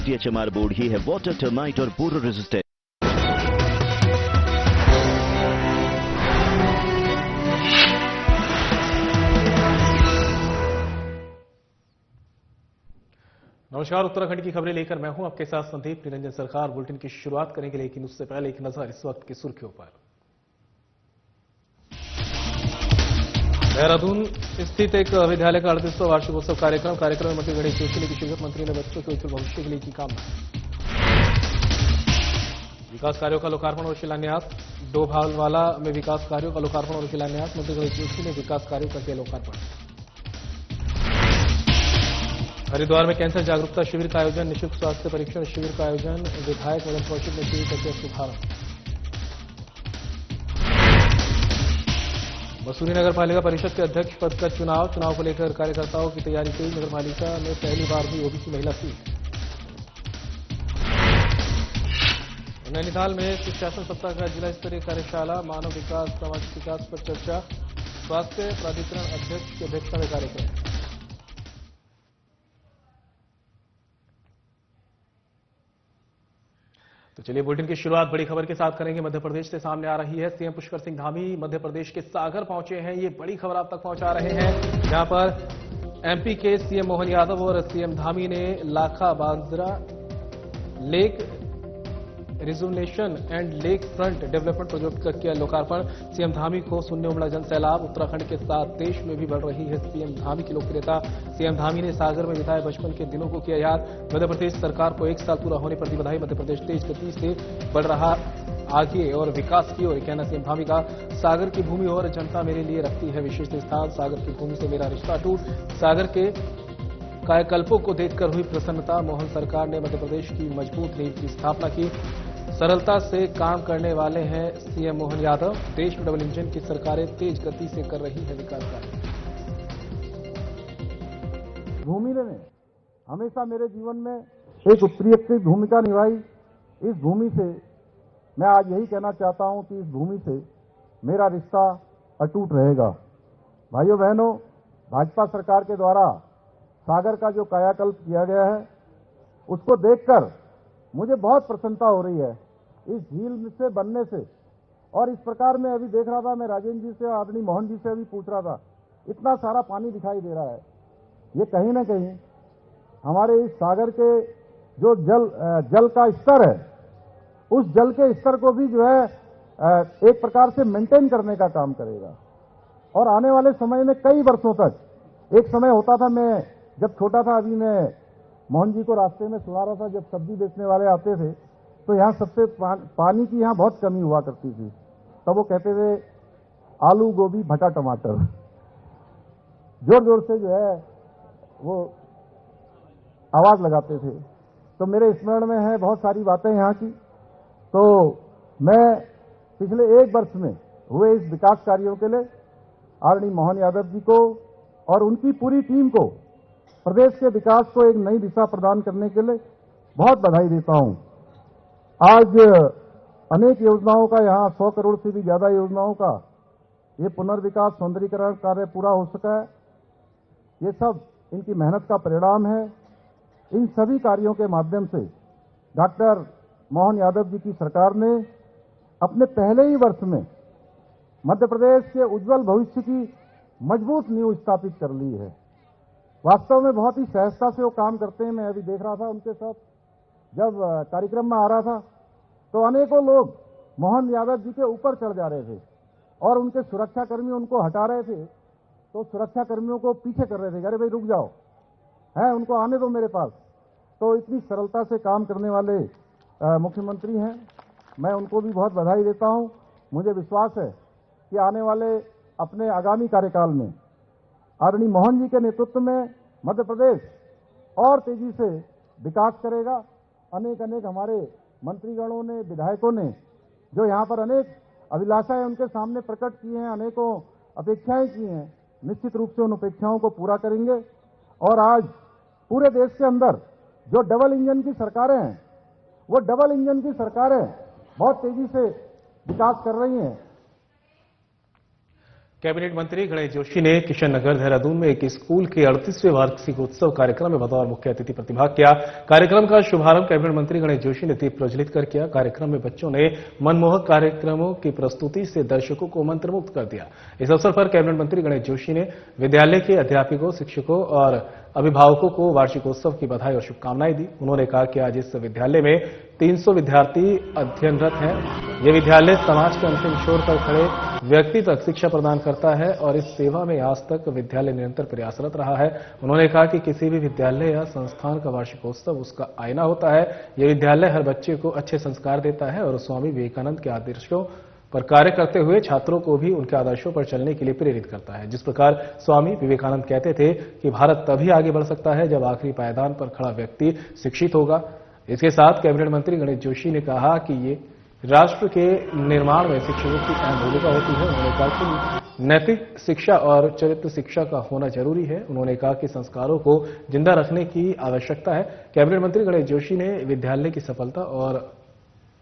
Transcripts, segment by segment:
SDHMR board ही है water, termite और बोरो resistant. नमस्कार, उत्तराखंड की खबरें लेकर मैं हूं आपके साथ संदीप निरंजन सरकार। बुलेटिन की शुरुआत करेंगे, लेकिन उससे पहले एक नजर इस वक्त की सुर्खियों पर। देहरादून स्थित एक विद्यालय का 38वां वार्षिकोत्सव कार्यक्रम में मंत्री गणेश जोशी ने की शिरकत। मंत्री ने बच्चों के उज्जवल भविष्य के लिए की कामना। विकास कार्यों का लोकार्पण और शिलान्यास। डोभालवाला में विकास कार्यों का लोकार्पण और शिलान्यास। मंत्री गणेश जोशी ने विकास कार्यों का किया लोकार्पण। हरिद्वार में कैंसर जागरूकता शिविर का आयोजन। निःशुल्क स्वास्थ्य परीक्षण शिविर का आयोजन। विधायक मदन कौशिक ने शिविर का किया शुभारंभ। मसूरी नगर पालिका परिषद के अध्यक्ष पद का चुनाव को लेकर कार्यकर्ताओं की तैयारी तेज। नगर पालिका में पहली बार हुई ओबीसी महिला सीट। नैनीताल में सुशासन सप्ताह का जिला स्तरीय कार्यशाला। मानव विकास सामाजिक विकास पर चर्चा। स्वास्थ्य प्राधिकरण अध्यक्ष की अध्यक्षता में कार्यक्रम। तो चलिए बुलेटिन की शुरुआत बड़ी खबर के साथ करेंगे। मध्य प्रदेश से सामने आ रही है। सीएम पुष्कर सिंह धामी मध्य प्रदेश के सागर पहुंचे हैं। ये बड़ी खबर आप तक पहुंचा रहे हैं, जहां पर एमपी के सीएम मोहन यादव और सीएम धामी ने लाखा बांद्रा lake rejuvenation and lake front development project का किया लोकार्पण। सीएम धामी को सुनने उमड़ा जन सैलाब। उत्तराखंड के साथ देश में भी बढ़ रही है सीएम धामी की लोकप्रियता। सीएम धामी ने सागर में बिताए बचपन के दिनों को किया याद। मध्य प्रदेश सरकार को 1 साल पूरा होने पर दी बधाई। मध्य प्रदेश तेज गति से बढ़ रहा आगे और विकास की ओर, कहना सीएम धामी का। सागर की भूमि और जनता मेरे लिए रखती है विशेष स्थान। सागर की भूमि से मेरा रिश्ता टूट। सागर के कायाकल्पों को देखकर हुई प्रसन्नता। मोहन सरकार ने मध्य प्रदेश की मजबूत नींव की स्थापना की। सरलता से काम करने वाले हैं सीएम मोहन यादव। देश में डबल इंजन की सरकारें तेज गति से कर रही है विकास कार्य। भूमि ने हमेशा मेरे जीवन में एक उत्प्रेरक भूमिका निभाई। इस भूमि से मैं आज यही कहना चाहता हूं कि इस भूमि से मेरा रिश्ता अटूट रहेगा। भाइयों बहनों, भाजपा सरकार के द्वारा सागर का जो कायाकल्प किया गया है, उसको देखकर मुझे बहुत प्रसन्नता हो रही है। इस झील से बनने से, और इस प्रकार मैं अभी देख रहा था, मैं राजेंद्र जी से, आदरणीय मोहन जी से अभी पूछ रहा था, इतना सारा पानी दिखाई दे रहा है। ये कहीं ना कहीं हमारे इस सागर के जो जल का स्तर है, उस जल के स्तर को भी जो है एक प्रकार से मेंटेन करने का काम करेगा। और आने वाले समय में कई वर्षों तक, एक समय होता था, मैं जब छोटा था, अभी मैं मोहन जी को रास्ते में सुना रहा था, जब सब्जी बेचने वाले आते थे तो यहाँ सबसे पानी की यहाँ बहुत कमी हुआ करती थी। तब वो कहते थे आलू गोभी भटा टमाटर, जोर जोर से जो है वो आवाज लगाते थे। तो मेरे स्मरण में है बहुत सारी बातें यहाँ की। तो मैं पिछले 1 वर्ष में हुए इस विकास कार्यों के लिए आदरणीय मोहन यादव जी को और उनकी पूरी टीम को, प्रदेश के विकास को एक नई दिशा प्रदान करने के लिए बहुत बधाई देता हूं। आज अनेक योजनाओं का, यहाँ 100 करोड़ से भी ज्यादा योजनाओं का ये पुनर्विकास सौंदर्यीकरण कार्य पूरा हो सका है। ये सब इनकी मेहनत का परिणाम है। इन सभी कार्यों के माध्यम से डॉक्टर मोहन यादव जी की सरकार ने अपने पहले ही वर्ष में मध्य प्रदेश के उज्जवल भविष्य की मजबूत नींव स्थापित कर ली है। वास्तव में बहुत ही सहजता से वो काम करते हैं। मैं अभी देख रहा था उनके साथ, जब कार्यक्रम में आ रहा था तो अनेकों लोग मोहन यादव जी के ऊपर चढ़ जा रहे थे और उनके सुरक्षाकर्मी उनको हटा रहे थे, तो सुरक्षाकर्मियों को पीछे कर रहे थे, अरे भाई रुक जाओ, है उनको आने दो मेरे पास। तो इतनी सरलता से काम करने वाले मुख्यमंत्री हैं, मैं उनको भी बहुत बधाई देता हूं। मुझे विश्वास है कि आने वाले अपने आगामी कार्यकाल में आदरणीय मोहन जी के नेतृत्व में मध्य प्रदेश और तेजी से विकास करेगा। अनेक हमारे मंत्रीगणों ने, विधायकों ने जो यहाँ पर अनेक अभिलाषाएं उनके सामने प्रकट की हैं, अनेकों अपेक्षाएं की हैं, निश्चित रूप से उन अपेक्षाओं को पूरा करेंगे। और आज पूरे देश के अंदर जो डबल इंजन की सरकारें हैं, वो डबल इंजन की सरकारें बहुत तेजी से विकास कर रही हैं। कैबिनेट मंत्री गणेश जोशी ने किशन नगर देहरादून में एक स्कूल के 38वें वार्षिकोत्सव कार्यक्रम में बतौर मुख्य अतिथि प्रतिभाग किया। कार्यक्रम का शुभारंभ कैबिनेट मंत्री गणेश जोशी ने दीप प्रज्वलित कर किया। कार्यक्रम में बच्चों ने मनमोहक कार्यक्रमों की प्रस्तुति से दर्शकों को मंत्रमुग्ध कर दिया। इस अवसर पर कैबिनेट मंत्री गणेश जोशी ने विद्यालय के अध्यापकों, शिक्षकों और अभिभावकों को वार्षिकोत्सव की बधाई और शुभकामनाएं दी। उन्होंने कहा कि आज इस विद्यालय में 300 विद्यार्थी अध्ययनरत हैं। ये विद्यालय समाज के अंतिम छोर पर खड़े व्यक्ति तक शिक्षा प्रदान करता है और इस सेवा में आज तक विद्यालय निरंतर प्रयासरत रहा है। उन्होंने कहा कि किसी भी विद्यालय या संस्थान का वार्षिकोत्सव उसका आईना होता है। ये विद्यालय हर बच्चे को अच्छे संस्कार देता है और स्वामी विवेकानंद के आदर्शों पर कार्य करते हुए छात्रों को भी उनके आदर्शों पर चलने के लिए प्रेरित करता है। जिस प्रकार स्वामी विवेकानंद कहते थे कि भारत तभी आगे बढ़ सकता है जब आखिरी पायदान पर खड़ा व्यक्ति शिक्षित होगा। इसके साथ कैबिनेट मंत्री गणेश जोशी ने कहा कि ये राष्ट्र के निर्माण में शिक्षकों की अहम भूमिका होती है। उन्होंने कहा कि नैतिक शिक्षा और चरित्र शिक्षा का होना जरूरी है। उन्होंने कहा कि संस्कारों को जिंदा रखने की आवश्यकता है। कैबिनेट मंत्री गणेश जोशी ने विद्यालय की सफलता और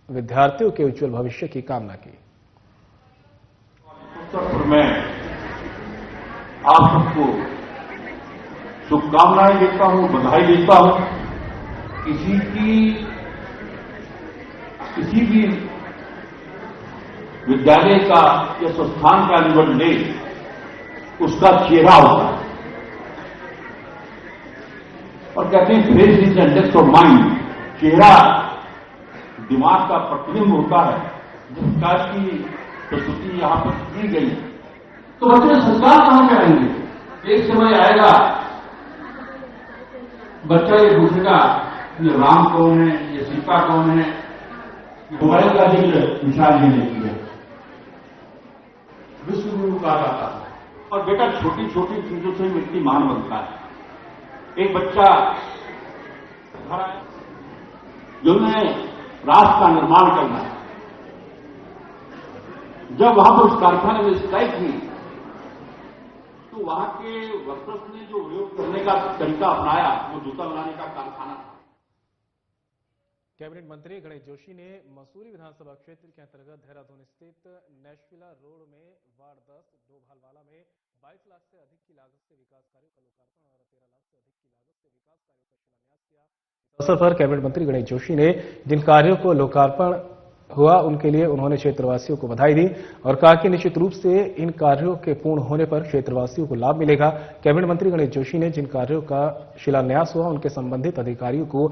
विद्यार्थियों के उज्जवल भविष्य की कामना की। मैं आप सबको शुभकामनाएं देता हूं, बधाई देता हूं। किसी भी विद्यालय का या संस्थान का निबंध ले, उसका चेहरा होता है और कहते हैं face is index of mind. चेहरा दिमाग का प्रतिबिंब होता है। जिस प्रकार की प्रस्तुति यहां पर की गई, तो बच्चे संस्कार कहां से आएंगे? एक समय आएगा बच्चा ये पूछेगा ये राम कौन है, ये सीता कौन है। मोबाइल का जिक्र विशाल जी ने किया, विश्व गुरु कहा जाता है। और बेटा छोटी छोटी चीजों से व्यक्ति महान बनता है। एक बच्चा घर आया, जो उन्हें राष्ट्र का निर्माण करना है। जब वहां पर उस कारखाने में स्ट्राइक हुई, तो वहां के वर्कर्स ने जो उपयोग करने का तरीका अपनाया, वो जूता बनाने का कारखाना था। कैबिनेट मंत्री गणेश जोशी ने मसूरी विधानसभा क्षेत्र के अंतर्गत देहरादून स्थित नेशविला रोड में वार्ड 10 डोभालवाला में 22 लाख से अधिक की लागत से विकास कार्यों का लोकार्पण और 13 लाख से अधिक की लागत से विकास कार्यों का शिलान्यास किया। इस अवसर पर कैबिनेट मंत्री गणेश जोशी ने जिन कार्यों को लोकार्पण हुआ उनके लिए उन्होंने क्षेत्रवासियों को बधाई दी और कहा कि निश्चित रूप से इन कार्यों के पूर्ण होने पर क्षेत्रवासियों को लाभ मिलेगा। कैबिनेट मंत्री गणेश जोशी ने जिन कार्यों का शिलान्यास हुआ उनके संबंधित अधिकारियों को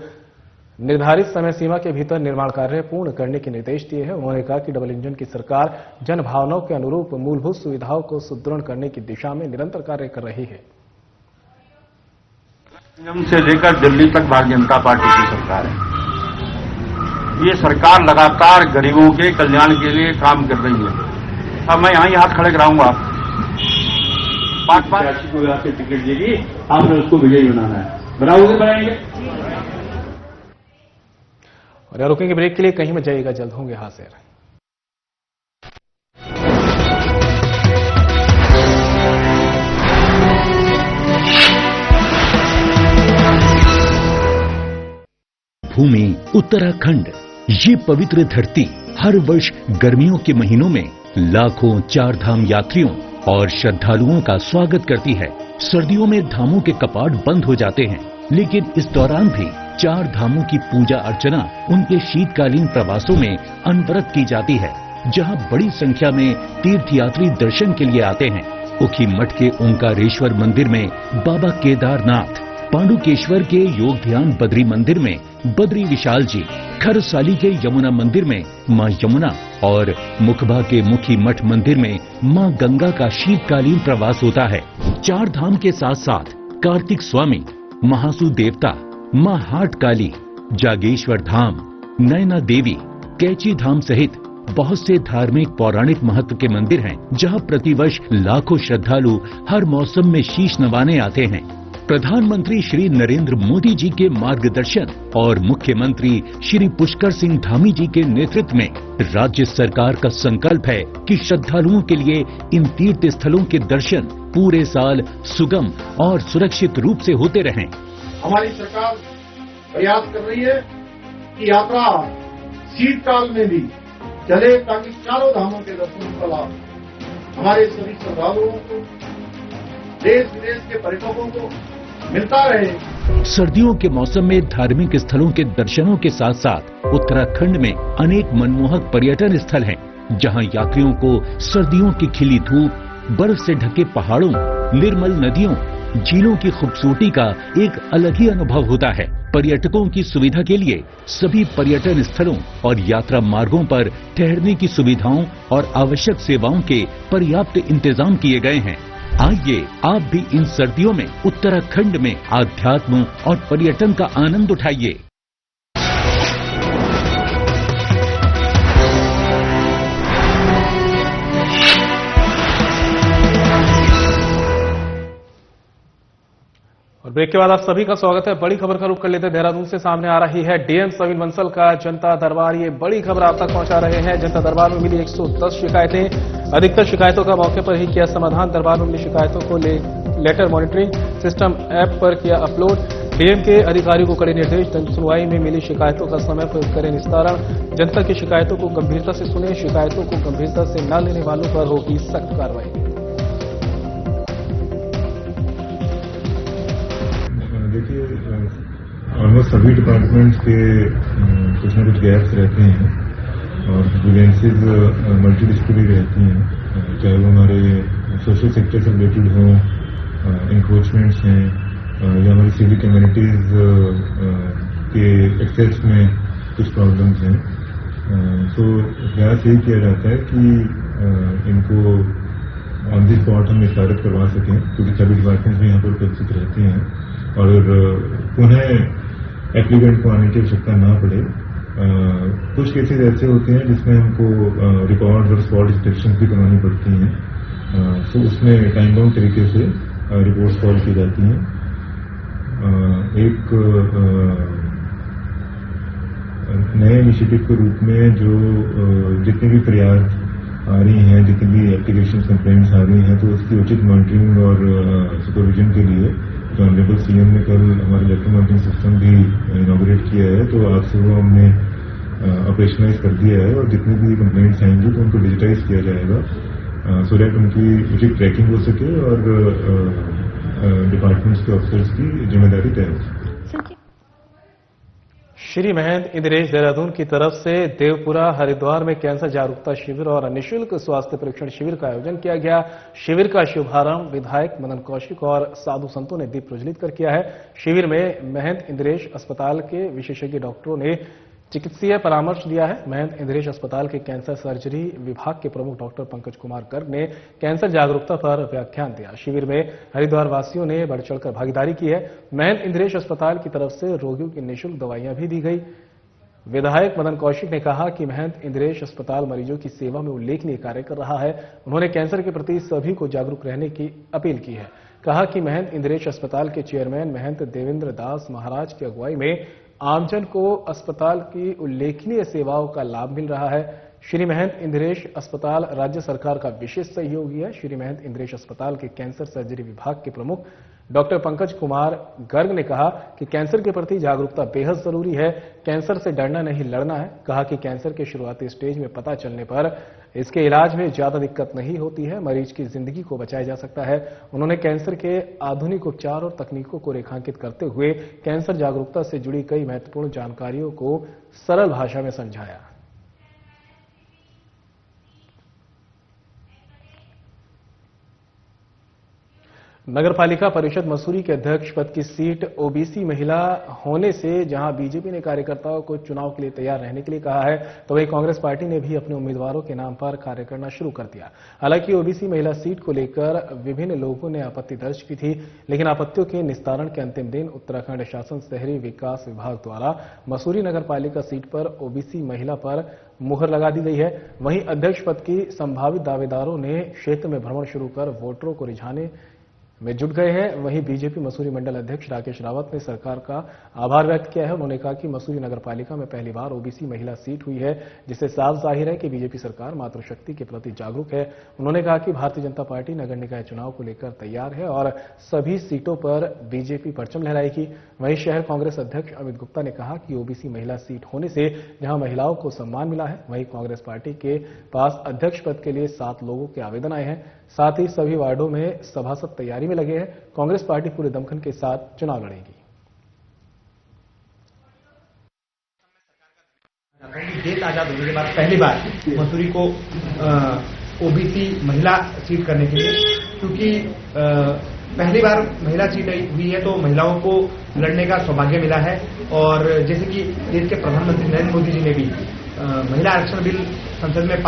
निर्धारित समय सीमा के भीतर निर्माण कार्य पूर्ण करने के निर्देश दिए हैं। उन्होंने कहा कि डबल इंजन की सरकार जन भावनाओं के अनुरूप मूलभूत सुविधाओं को सुदृढ़ करने की दिशा में निरंतर कार्य कर रही है। से लेकर दिल्ली तक भारतीय जनता पार्टी की सरकार है। ये सरकार लगातार गरीबों के कल्याण के लिए काम कर रही है। अब मैं यहां हाथ खड़े कराऊंगा, 5-5 को यहाँ से टिकट देगी, आपने उसको विजयी बनाना है। बनाओगे? बनाएंगे। और रुकेंगे ब्रेक के लिए, कहीं मत जाइएगा, जल्द होंगे हाजिर। भूमि उत्तराखंड, ये पवित्र धरती हर वर्ष गर्मियों के महीनों में लाखों चार धाम यात्रियों और श्रद्धालुओं का स्वागत करती है। सर्दियों में धामों के कपाट बंद हो जाते हैं, लेकिन इस दौरान भी चार धामों की पूजा अर्चना उनके शीतकालीन प्रवासों में अनवरत की जाती है, जहां बड़ी संख्या में तीर्थयात्री दर्शन के लिए आते हैं। उखी मठ के ओंकारेश्वर मंदिर में बाबा केदारनाथ, पांडुकेश्वर के योग ध्यान बद्री मंदिर में बद्री विशाल जी, खरसाली के यमुना मंदिर में मां यमुना और मुखबा के मुखी मठ मंदिर में मां गंगा का शीतकालीन प्रवास होता है। चार धाम के साथ साथ कार्तिक स्वामी, महासु देवता, मां हाट काली, जागेश्वर धाम, नैना देवी, कैची धाम सहित बहुत से धार्मिक पौराणिक महत्व के मंदिर हैं, जहां प्रतिवर्ष लाखों श्रद्धालु हर मौसम में शीश नवाने आते हैं। प्रधानमंत्री श्री नरेंद्र मोदी जी के मार्गदर्शन और मुख्यमंत्री श्री पुष्कर सिंह धामी जी के नेतृत्व में राज्य सरकार का संकल्प है कि श्रद्धालुओं के लिए इन तीर्थ स्थलों के दर्शन पूरे साल सुगम और सुरक्षित रूप से होते रहें। हमारी सरकार प्रयास कर रही है कि यात्रा शीतकाल में भी चले, ताकि चारों धामों के दर्शन का लाभ हमारे सभी श्रद्धालुओं को, देश विदेश के पर्यटकों को मिलता रहे। सर्दियों के मौसम में धार्मिक स्थलों के दर्शनों के साथ साथ उत्तराखंड में अनेक मनमोहक पर्यटन स्थल हैं, जहां यात्रियों को सर्दियों की खिली धूप, बर्फ से ढके पहाड़ों, निर्मल नदियों, झीलों की खूबसूरती का एक अलग ही अनुभव होता है। पर्यटकों की सुविधा के लिए सभी पर्यटन स्थलों और यात्रा मार्गों पर ठहरने की सुविधाओं और आवश्यक सेवाओं के पर्याप्त इंतजाम किए गए हैं। आइए आप भी इन सर्दियों में उत्तराखंड में आध्यात्म और पर्यटन का आनंद उठाइए। और ब्रेक के बाद आप सभी का स्वागत है। बड़ी खबर का रुख कर लेते हैं देहरादून से। सामने आ रही है डीएम सविन बंसल का जनता दरबार। ये बड़ी खबर आप तक पहुंचा रहे हैं। जनता दरबार में मिली 110 शिकायतें, अधिकतर शिकायतों का मौके पर ही किया समाधान। दरबार में मिली शिकायतों को लेटर मॉनिटरिंग सिस्टम ऐप पर किया अपलोड। डीएम के अधिकारियों को कड़े निर्देश। जन सुनवाई में मिली शिकायतों का समय पर करें निस्तारण। जनता की शिकायतों को गंभीरता से सुने। शिकायतों को गंभीरता से न लेने वालों पर होगी सख्त कार्रवाई। देखिए, ऑलमोस्ट सभी डिपार्टमेंट्स के कुछ न कुछ गैप्स रहते हैं और ग्रीवेंसेज मल्टीडिसिप्लिनरी रहती हैं, चाहे वो हमारे सोशल सेक्टर से रिलेटेड हों, इंक्रोचमेंट्स हैं या हमारी सिविक कम्युनिटीज के एक्सेस में कुछ प्रॉब्लम्स हैं। तो प्रयास यही किया जाता है कि इनको ऑन द स्पॉट हम निस्तारित करवा सकें, क्योंकि सभी डिपार्टमेंट्स में यहाँ पर उपस्थित रहती हैं और पुनः एप्लीकेंट को आने की आवश्यकता ना पड़े। कुछ केसेस ऐसे होते हैं जिसमें हमको रिकॉर्ड और स्पॉट इंस्पेक्शन भी करवानी पड़ती हैं, तो उसमें टाइम बाउंड तरीके से रिपोर्ट्स कॉल की जाती हैं। एक नए इनिशिएटिव के रूप में जो जितनी भी फरियाद आ रही हैं, जितनी भी एप्लीकेशन कंप्लेंट्स आ रही हैं, तो उसकी उचित मॉनिटरिंग और सुपरविजन के लिए जो ऑनरेबल सीएम ने कल हमारे लेटर मॉनिटरिंग सिस्टम भी इनॉग्रेट किया है, तो आज से वो हमने ऑपरेशनलाइज कर दिया है और जितनी भी कंप्लेंट्स आएंगी तो उनको डिजिटाइज किया जाएगा सो दैट उनकी उचित ट्रैकिंग हो सके और डिपार्टमेंट्स के ऑफिसर्स की जिम्मेदारी तय हो सके। श्री महेंद्र इंद्रेश देहरादून की तरफ से देवपुरा हरिद्वार में कैंसर जागरूकता शिविर और निःशुल्क स्वास्थ्य परीक्षण शिविर का आयोजन किया गया। शिविर का शुभारंभ विधायक मदन कौशिक और साधु संतों ने दीप प्रज्वलित कर किया है। शिविर में महेंद्र इंद्रेश अस्पताल के विशेषज्ञ डॉक्टरों ने चिकित्सीय परामर्श दिया है। महेंद्र इंद्रेश अस्पताल के कैंसर सर्जरी विभाग के प्रमुख डॉक्टर पंकज कुमार गर्ग ने कैंसर जागरूकता पर व्याख्यान दिया। शिविर में हरिद्वार वासियों ने बढ़ चढ़कर भागीदारी की है। महेंद्र इंद्रेश अस्पताल की तरफ से रोगियों की निःशुल्क दवाइयां भी दी गई। विधायक मदन कौशिक ने कहा कि महेंद्र इंद्रेश अस्पताल मरीजों की सेवा में उल्लेखनीय कार्य कर रहा है। उन्होंने कैंसर के प्रति सभी को जागरूक रहने की अपील की है। कहा कि महेंद्र इंद्रेश अस्पताल के चेयरमैन महंत देवेंद्र दास महाराज की अगुवाई में आमजन को अस्पताल की उल्लेखनीय सेवाओं का लाभ मिल रहा है। श्री महेंद्र इंद्रेश अस्पताल राज्य सरकार का विशेष सहयोगी है। श्री महेंद्र इंद्रेश अस्पताल के कैंसर सर्जरी विभाग के प्रमुख डॉक्टर पंकज कुमार गर्ग ने कहा कि कैंसर के प्रति जागरूकता बेहद जरूरी है। कैंसर से डरना नहीं, लड़ना है। कहा कि कैंसर के शुरुआती स्टेज में पता चलने पर इसके इलाज में ज्यादा दिक्कत नहीं होती है, मरीज की जिंदगी को बचाया जा सकता है। उन्होंने कैंसर के आधुनिक उपचार और तकनीकों को रेखांकित करते हुए कैंसर जागरूकता से जुड़ी कई महत्वपूर्ण जानकारियों को सरल भाषा में समझाया। नगर पालिका परिषद मसूरी के अध्यक्ष पद की सीट ओबीसी महिला होने से जहां बीजेपी ने कार्यकर्ताओं को चुनाव के लिए तैयार रहने के लिए कहा है, तो वहीं कांग्रेस पार्टी ने भी अपने उम्मीदवारों के नाम पर कार्य करना शुरू कर दिया। हालांकि ओबीसी महिला सीट को लेकर विभिन्न लोगों ने आपत्ति दर्ज की थी, लेकिन आपत्तियों के निस्तारण के अंतिम दिन उत्तराखंड शासन शहरी विकास विभाग द्वारा मसूरी नगर पालिका सीट पर ओबीसी महिला पर मुहर लगा दी गई है। वहीं अध्यक्ष पद की संभावित दावेदारों ने क्षेत्र में भ्रमण शुरू कर वोटरों को रिझाने में जुट गए हैं। वहीं बीजेपी मसूरी मंडल अध्यक्ष राकेश रावत ने सरकार का आभार व्यक्त किया है। उन्होंने कहा कि मसूरी नगरपालिका में पहली बार ओबीसी महिला सीट हुई है, जिससे साफ जाहिर है कि बीजेपी सरकार मातृशक्ति के प्रति जागरूक है। उन्होंने कहा कि भारतीय जनता पार्टी नगर निकाय चुनाव को लेकर तैयार है और सभी सीटों पर बीजेपी परचम लहराएगी। वहीं शहर कांग्रेस अध्यक्ष अमित गुप्ता ने कहा कि ओबीसी महिला सीट होने से जहां महिलाओं को सम्मान मिला है, वहीं कांग्रेस पार्टी के पास अध्यक्ष पद के लिए 7 लोगों के आवेदन आए हैं। साथ ही सभी वार्डों में सभासद तैयारी में लगे हैं। कांग्रेस पार्टी पूरे दमखम के साथ चुनाव लड़ेगी। देश आजाद होने के बाद पहली बार मसूरी को ओबीसी महिला सीट करने के लिए, क्योंकि पहली बार महिला सीट हुई है तो महिलाओं को लड़ने का सौभाग्य मिला है। और जैसे कि देश के प्रधानमंत्री नरेंद्र मोदी जी ने भी महिला आरक्षण बिल संसद में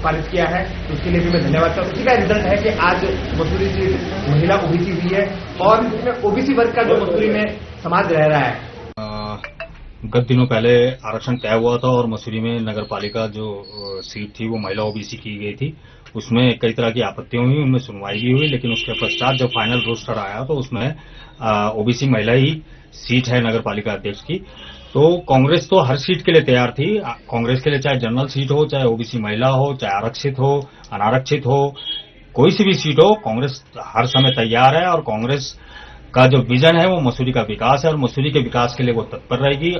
पारित किया है, उसके लिए भी मैं धन्यवाद करता हूं। उसी का रिजल्ट है कि आज मसूरी सीट महिला ओबीसी हुई है और इसमें ओबीसी वर्ग का जो मसूरी में समाज रह रहा है। गत दिनों पहले आरक्षण तय हुआ था और मसूरी में नगरपालिका जो सीट थी वो महिला ओबीसी की गई थी। उसमें कई तरह की आपत्तियां हुई, उनमें सुनवाई भी हुई, लेकिन उसके पश्चात जब फाइनल रोस्टर आया तो उसमें ओबीसी महिला ही सीट है नगरपालिका अध्यक्ष की। तो कांग्रेस तो हर सीट के लिए तैयार थी। कांग्रेस के लिए चाहे जनरल सीट हो, चाहे ओबीसी महिला हो, चाहे आरक्षित हो, अनारक्षित हो, कोई सी भी सीट हो, कांग्रेस हर समय तैयार है। और कांग्रेस का जो विजन है वो मसूरी का विकास है और मसूरी के विकास के लिए वो तत्पर रहेगी।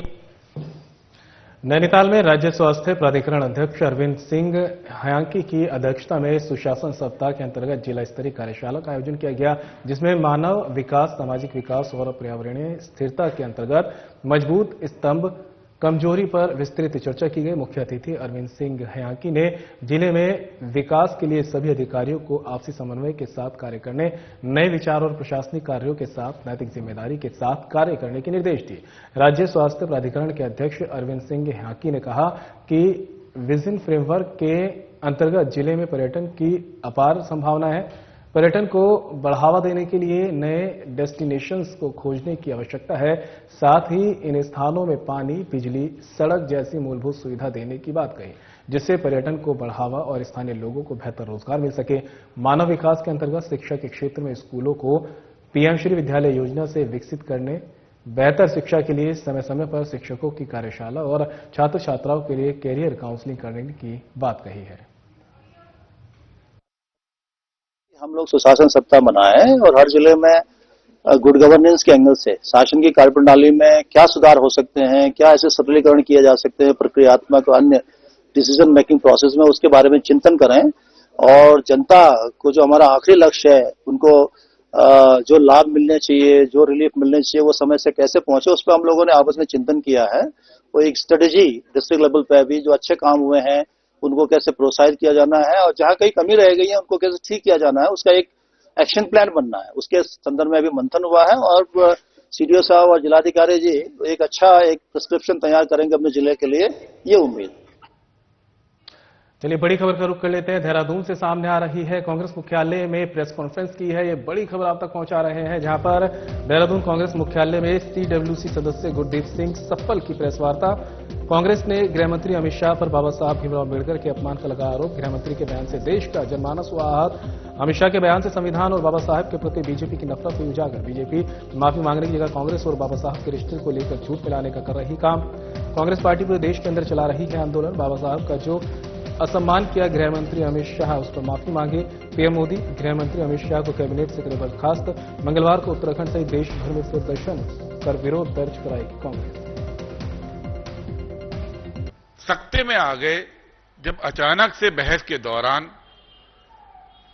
नैनीताल में राज्य स्वास्थ्य प्राधिकरण अध्यक्ष अरविंद सिंह हयांकी की अध्यक्षता में सुशासन सप्ताह के अंतर्गत जिला स्तरीय कार्यशाला का आयोजन किया गया, जिसमें मानव विकास, सामाजिक विकास और पर्यावरणीय स्थिरता के अंतर्गत मजबूत स्तंभ कमजोरी पर विस्तृत चर्चा की गई। मुख्य अतिथि अरविंद सिंह हयांकी ने जिले में विकास के लिए सभी अधिकारियों को आपसी समन्वय के साथ कार्य करने, नए विचार और प्रशासनिक कार्यों के साथ नैतिक जिम्मेदारी के साथ कार्य करने के निर्देश दिए। राज्य स्वास्थ्य प्राधिकरण के अध्यक्ष अरविंद सिंह हयांकी ने कहा कि विजन फ्रेमवर्क के अंतर्गत जिले में पर्यटन की अपार संभावना है। पर्यटन को बढ़ावा देने के लिए नए डेस्टिनेशंस को खोजने की आवश्यकता है। साथ ही इन स्थानों में पानी, बिजली, सड़क जैसी मूलभूत सुविधा देने की बात कही, जिससे पर्यटन को बढ़ावा और स्थानीय लोगों को बेहतर रोजगार मिल सके। मानव विकास के अंतर्गत शिक्षा के क्षेत्र में स्कूलों को पीएम श्री विद्यालय योजना से विकसित करने, बेहतर शिक्षा के लिए समय समय पर शिक्षकों की कार्यशाला और छात्र छात्राओं के लिए कैरियर काउंसलिंग करने की बात कही है। हम लोग सुशासन सप्ताह मनाए और हर जिले में गुड गवर्नेंस के एंगल से शासन की कार्यप्रणाली में क्या सुधार हो सकते हैं, क्या ऐसे सरलीकरण किए जा सकते हैं प्रक्रियात्मक और अन्य डिसीजन मेकिंग प्रोसेस में, उसके बारे में चिंतन करें। और जनता को जो हमारा आखिरी लक्ष्य है, उनको जो लाभ मिलने चाहिए, जो रिलीफ मिलने चाहिए, वो समय से कैसे पहुंचे, उस पर हम लोगों ने आपस में चिंतन किया है। वो एक स्ट्रेटेजी डिस्ट्रिक्ट लेवल पे भी जो अच्छे काम हुए हैं उनको कैसे प्रोत्साहित किया जाना है और जहां कहीं कमी रह गई है उनको कैसे ठीक किया जाना है, उसका एक एक्शन प्लान बनना है। उसके संदर्भ में अभी मंथन हुआ है और सीडीओ साहब और जिलाधिकारी जी एक अच्छा एक प्रिस्क्रिप्शन तैयार करेंगे अपने जिले के लिए, ये उम्मीद। चलिए बड़ी खबर का रुख कर लेते हैं। देहरादून से सामने आ रही है, कांग्रेस मुख्यालय में प्रेस कॉन्फ्रेंस की है। ये बड़ी खबर आप तक पहुंचा रहे हैं, जहां पर देहरादून कांग्रेस मुख्यालय में सीडब्ल्यूसी सदस्य गुरदीप सिंह सप्पल की प्रेस वार्ता। कांग्रेस ने गृह मंत्री अमित शाह पर बाबा साहब भीमराव अम्बेडकर के अपमान का लगा आरोप। गृह मंत्री के बयान से देश का जनमानस हुआ आहत। अमित शाह के बयान से संविधान और बाबा साहब के प्रति बीजेपी की नफरत हुई उजागर। बीजेपी माफी मांगने की जगह कांग्रेस और बाबा साहब के रिश्ते को लेकर झूठ फैलाने का कर रही काम। कांग्रेस पार्टी पूरे देश के अंदर चला रही है आंदोलन। बाबा साहब का जो असम्मान किया गृह मंत्री अमित शाह, उस पर माफी मांगे पीएम मोदी। गृह मंत्री अमित शाह को कैबिनेट से करे बर्खास्त। मंगलवार को उत्तराखंड सहित देश भर में प्रदर्शन कर विरोध दर्ज कराएगी कांग्रेस। सत्ते में आ गए जब अचानक से बहस के दौरान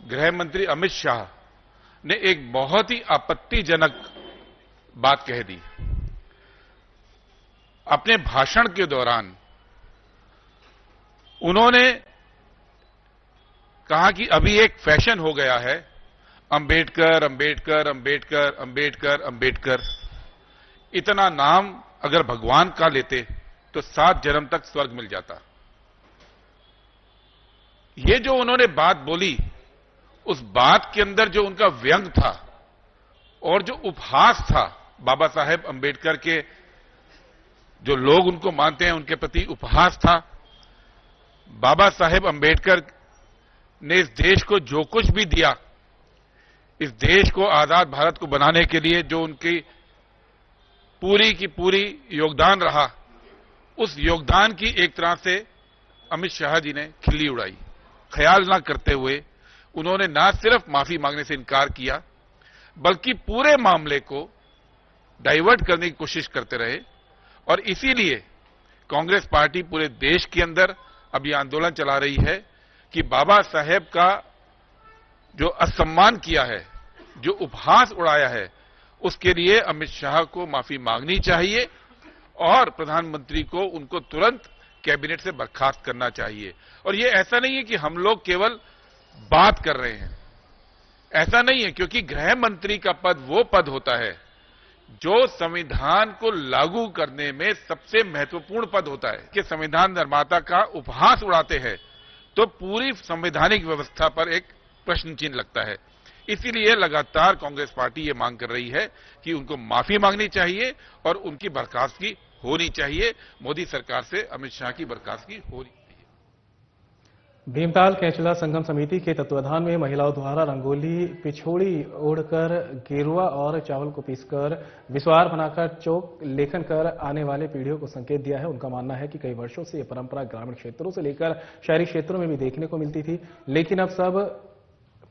गृह मंत्री अमित शाह ने एक बहुत ही आपत्तिजनक बात कह दी। अपने भाषण के दौरान उन्होंने कहा कि अभी एक फैशन हो गया है अंबेडकर अंबेडकर अंबेडकर अंबेडकर अंबेडकर। इतना नाम अगर भगवान का लेते तो 7 जन्म तक स्वर्ग मिल जाता। ये जो उन्होंने बात बोली, उस बात के अंदर जो उनका व्यंग था और जो उपहास था बाबा साहेब अंबेडकर के, जो लोग उनको मानते हैं उनके प्रति उपहास था। बाबा साहेब अंबेडकर ने इस देश को जो कुछ भी दिया, इस देश को, आजाद भारत को बनाने के लिए जो उनकी पूरी की पूरी योगदान रहा, उस योगदान की एक तरह से अमित शाह जी ने खिल्ली उड़ाई। ख्याल न करते हुए उन्होंने न सिर्फ माफी मांगने से इनकार किया, बल्कि पूरे मामले को डाइवर्ट करने की कोशिश करते रहे। और इसीलिए कांग्रेस पार्टी पूरे देश के अंदर अब यह आंदोलन चला रही है कि बाबा साहेब का जो असम्मान किया है, जो उपहास उड़ाया है, उसके लिए अमित शाह को माफी मांगनी चाहिए और प्रधानमंत्री को उनको तुरंत कैबिनेट से बर्खास्त करना चाहिए। और ये ऐसा नहीं है कि हम लोग केवल बात कर रहे हैं, ऐसा नहीं है, क्योंकि गृह मंत्री का पद वो पद होता है जो संविधान को लागू करने में सबसे महत्वपूर्ण पद होता है। कि संविधान निर्माता का उपहास उड़ाते हैं तो पूरी संवैधानिक व्यवस्था पर एक प्रश्न चिन्ह लगता है। इसीलिए लगातार कांग्रेस पार्टी ये मांग कर रही है कि उनको माफी मांगनी चाहिए और उनकी बर्खास्तगी होनी चाहिए। मोदी सरकार से अमित शाह की बर्खास्तगी होनी चाहिए। भीमताल कैंचला संगम समिति के तत्वाधान में महिलाओं द्वारा रंगोली पिछोड़ी ओढ़कर गेरुआ और चावल को पीसकर विस्वार बनाकर चौक लेखन कर आने वाले पीढ़ियों को संकेत दिया है। उनका मानना है कि कई वर्षों से यह परंपरा ग्रामीण क्षेत्रों से लेकर शहरी क्षेत्रों में भी देखने को मिलती थी, लेकिन अब सब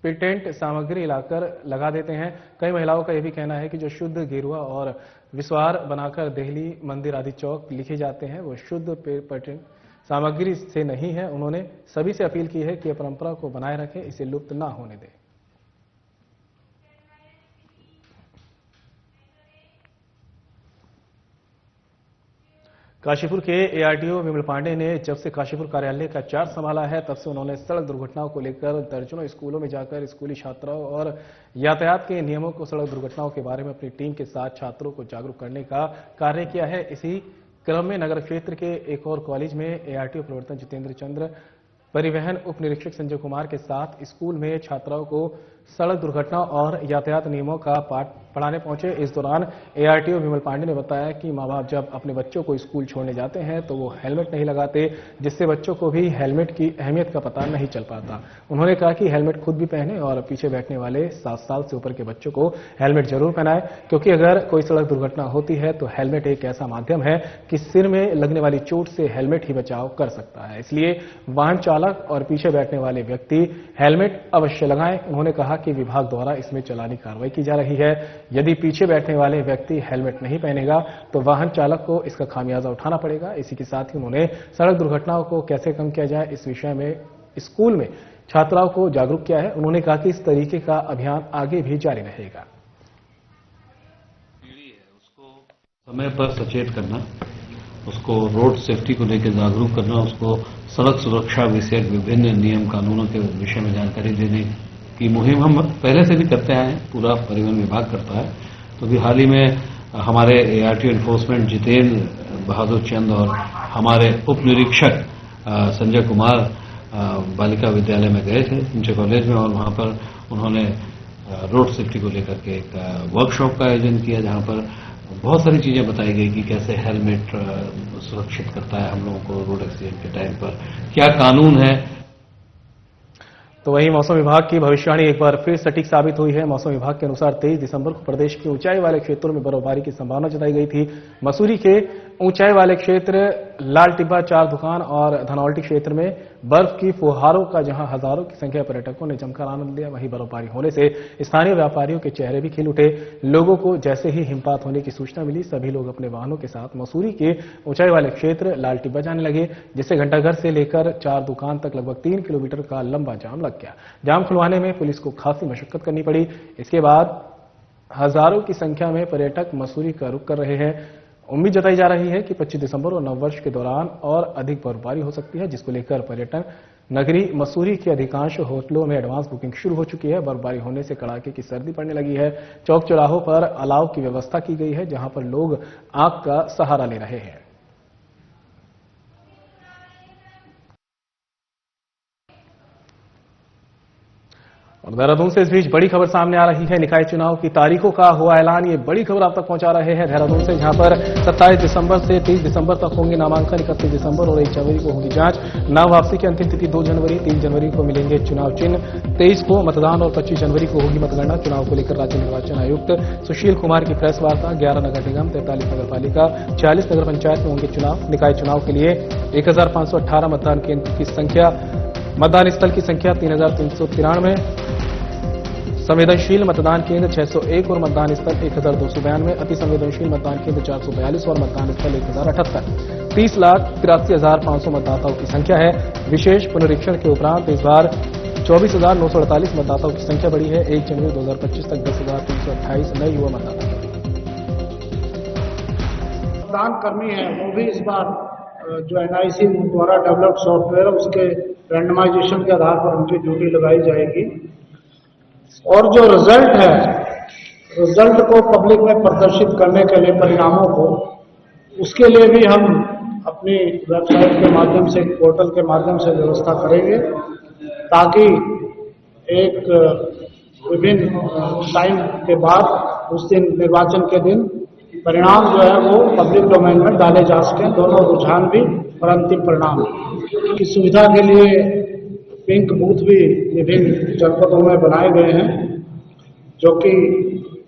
पेटेंट सामग्री लाकर लगा देते हैं। कई महिलाओं का यह भी कहना है कि जो शुद्ध गेरुआ और विस्वार बनाकर देहली, मंदिर आदि चौक लिखे जाते हैं वो शुद्ध पेटेंट सामग्री से नहीं है। उन्होंने सभी से अपील की है कि यह परंपरा को बनाए रखें, इसे लुप्त ना होने दें। काशीपुर के एआरटीओ विमल पांडे ने जब से काशीपुर कार्यालय का चार्ज संभाला है तब से उन्होंने सड़क दुर्घटनाओं को लेकर दर्जनों स्कूलों में जाकर स्कूली छात्राओं और यातायात के नियमों को, सड़क दुर्घटनाओं के बारे में अपनी टीम के साथ छात्रों को जागरूक करने का कार्य किया है। इसी क्रम में नगर क्षेत्र के एक और कॉलेज में एआरटीओ प्रवर्तन जितेंद्र चंद्र, परिवहन उप निरीक्षक संजय कुमार के साथ स्कूल में छात्राओं को सड़क दुर्घटना और यातायात नियमों का पाठ पढ़ाने पहुंचे। इस दौरान एआरटीओ विमल पांडे ने बताया कि मां बाप जब अपने बच्चों को स्कूल छोड़ने जाते हैं तो वो हेलमेट नहीं लगाते, जिससे बच्चों को भी हेलमेट की अहमियत का पता नहीं चल पाता। उन्होंने कहा कि हेलमेट खुद भी पहने और पीछे बैठने वाले 7 साल से ऊपर के बच्चों को हेलमेट जरूर पहनाए, क्योंकि अगर कोई सड़क दुर्घटना होती है तो हेलमेट एक ऐसा माध्यम है कि सिर में लगने वाली चोट से हेलमेट ही बचाव कर सकता है। इसलिए वाहन चालक और पीछे बैठने वाले व्यक्ति हेलमेट अवश्य लगाएं। उन्होंने कहा कि विभाग द्वारा इसमें चालानी कार्रवाई की जा रही है। यदि पीछे बैठने वाले व्यक्ति हेलमेट नहीं पहनेगा तो वाहन चालक को इसका खामियाजा उठाना पड़ेगा। इसी के साथ ही उन्होंने सड़क दुर्घटनाओं को कैसे कम किया जाए इस विषय में स्कूल में छात्राओं को जागरूक किया है। उन्होंने कहा कि इस तरीके का अभियान आगे भी जारी रहेगा। समय पर सचेत करना, उसको रोड सेफ्टी को लेकर जागरूक करना, उसको सड़क सुरक्षा विषयक विभिन्न नियम कानूनों के विषय में जानकारी देने की मुहिम हम पहले से भी करते आए हैं, पूरा परिवहन विभाग करता है। तो अभी हाल ही में हमारे एआरटीओ एनफोर्समेंट जितेंद्र बहादुर चंद और हमारे उप निरीक्षक संजय कुमार बालिका विद्यालय में गए थे, इंटर कॉलेज में, और वहां पर उन्होंने रोड सेफ्टी को लेकर के एक वर्कशॉप का आयोजन किया, जहां पर बहुत सारी चीजें बताई गई कि कैसे हेलमेट सुरक्षित करता है हम लोगों को रोड एक्सीडेंट के टाइम पर, क्या कानून है। तो वहीं मौसम विभाग की भविष्यवाणी एक बार फिर सटीक साबित हुई है। मौसम विभाग के अनुसार 23 दिसंबर को प्रदेश के ऊंचाई वाले क्षेत्रों में बर्फबारी की संभावना जताई गई थी। मसूरी के ऊंचाई वाले क्षेत्र, लाल टिब्बा, 4 दुकान और धनौल्टी क्षेत्र में बर्फ की फुहारों का जहां हजारों की संख्या पर्यटकों ने जमकर आनंद लिया, वहीं बर्फबारी होने से स्थानीय व्यापारियों के चेहरे भी खिल उठे। लोगों को जैसे ही हिमपात होने की सूचना मिली, सभी लोग अपने वाहनों के साथ मसूरी के ऊंचाई वाले क्षेत्र लाल टिब्बा जाने लगे, जिससे घंटाघर से लेकर 4 दुकान तक लगभग 3 किलोमीटर का लंबा जाम लग गया। जाम खुलवाने में पुलिस को खासी मशक्कत करनी पड़ी। इसके बाद हजारों की संख्या में पर्यटक मसूरी का रुख कर रहे हैं। उम्मीद जताई जा रही है कि 25 दिसंबर और नववर्ष के दौरान और अधिक बर्फबारी हो सकती है, जिसको लेकर पर्यटन नगरी मसूरी के अधिकांश होटलों में एडवांस बुकिंग शुरू हो चुकी है। बर्फबारी होने से कड़ाके की सर्दी पड़ने लगी है। चौक चौराहों पर अलाव की व्यवस्था की गई है, जहां पर लोग आग का सहारा ले रहे हैं। और देहरादून से इस बीच बड़ी खबर सामने आ रही है। निकाय चुनाव की तारीखों का हुआ ऐलान। ये बड़ी खबर आप तक पहुंचा रहे हैं देहरादून से, जहां पर 27 दिसंबर से 30 दिसंबर तक होंगे नामांकन। 31 दिसंबर और 1 जनवरी को होगी जांच। नाम वापसी की अंतिम तिथि 2 जनवरी, 3 जनवरी को मिलेंगे चुनाव चिन्ह। 23 को मतदान और 25 जनवरी को होगी मतगणना। चुनाव को लेकर राज्य निर्वाचन आयुक्त सुशील कुमार की प्रेस वार्ता। 11 नगर निगम, 43 नगर पालिका, 40 नगर पंचायत में होंगे चुनाव। निकाय चुनाव के लिए 1518 मतदान केंद्र की संख्या, मतदान स्थल की संख्या 3393, संवेदनशील मतदान केंद्र 601 और मतदान स्थल 1292, अति संवेदनशील मतदान केंद्र 442 और मतदान स्थल 1078। 30,83,500 मतदाताओं की संख्या है। विशेष पुनरीक्षण के उपरांत इस बार 24,948 मतदाताओं की संख्या बढ़ी है। 1 जनवरी 2025 तक 10,328 नए युवा मतदाता मतदान कर्मी है वो भी इस बार जो एनआईसी द्वारा डेवलप्ड सॉफ्टवेयर है उसके रैंडमाइजेशन के आधार पर उनकी ड्यूटी लगाई जाएगी। और जो रिजल्ट है, रिजल्ट को पब्लिक में प्रदर्शित करने के लिए, परिणामों को, उसके लिए भी हम अपनी वेबसाइट के माध्यम से, पोर्टल के माध्यम से व्यवस्था करेंगे, ताकि एक विभिन्न टाइम के बाद उस दिन, निर्वाचन के दिन, परिणाम जो है वो पब्लिक डोमेन में डाले जा सकें, दोनों रुझान भी और अंतिम परिणाम की सुविधा के लिए पिंक बूथ भी विभिन्न जनपदों में बनाए गए हैं, जो कि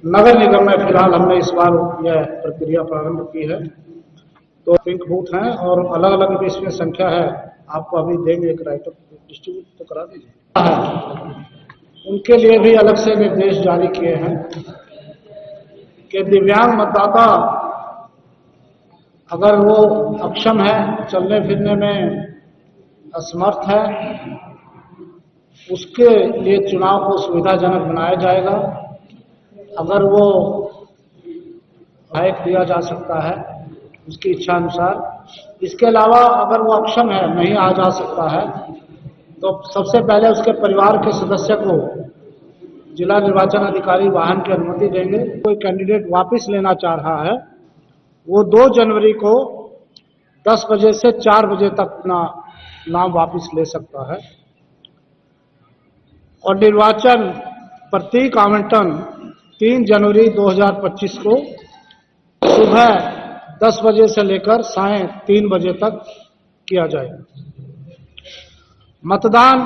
नगर निगम में फिलहाल हमने इस बार यह प्रक्रिया प्रारंभ की है। तो पिंक बूथ हैं और अलग अलग भी इसमें संख्या है, आपको अभी देंगे, एक राइटअप डिस्ट्रीब्यूट तो करा दीजिए। उनके लिए भी अलग से निर्देश जारी किए हैं कि दिव्यांग मतदाता अगर वो अक्षम है, चलने फिरने में असमर्थ है, उसके लिए चुनाव को सुविधाजनक बनाया जाएगा। अगर वो विधायक दिया जा सकता है उसकी इच्छा अनुसार। इसके अलावा अगर वो अक्षम है, नहीं आ जा सकता है, तो सबसे पहले उसके परिवार के सदस्य को जिला निर्वाचन अधिकारी वाहन की अनुमति देंगे। कोई कैंडिडेट वापस लेना चाह रहा है, वो 2 जनवरी को 10 बजे से 4 बजे तक अपना नाम वापस ले सकता है। और निर्वाचन प्रतीक आवंटन 3 जनवरी 2025 को सुबह 10 बजे से लेकर सायं 3 बजे तक किया जाएगा। मतदान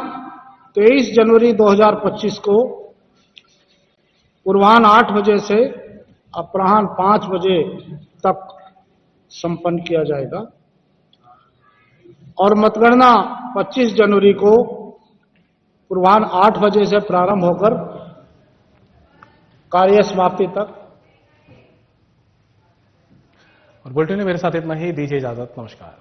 23 जनवरी 2025 को पूर्वाह्न 8 बजे से अपराह्न 5 बजे तक संपन्न किया जाएगा। और मतगणना 25 जनवरी को पूर्वाह्न 8 बजे से प्रारंभ होकर कार्य समाप्ति तक। और बुलेटिन में मेरे साथ इतना ही, दीजिए इजाजत, नमस्कार।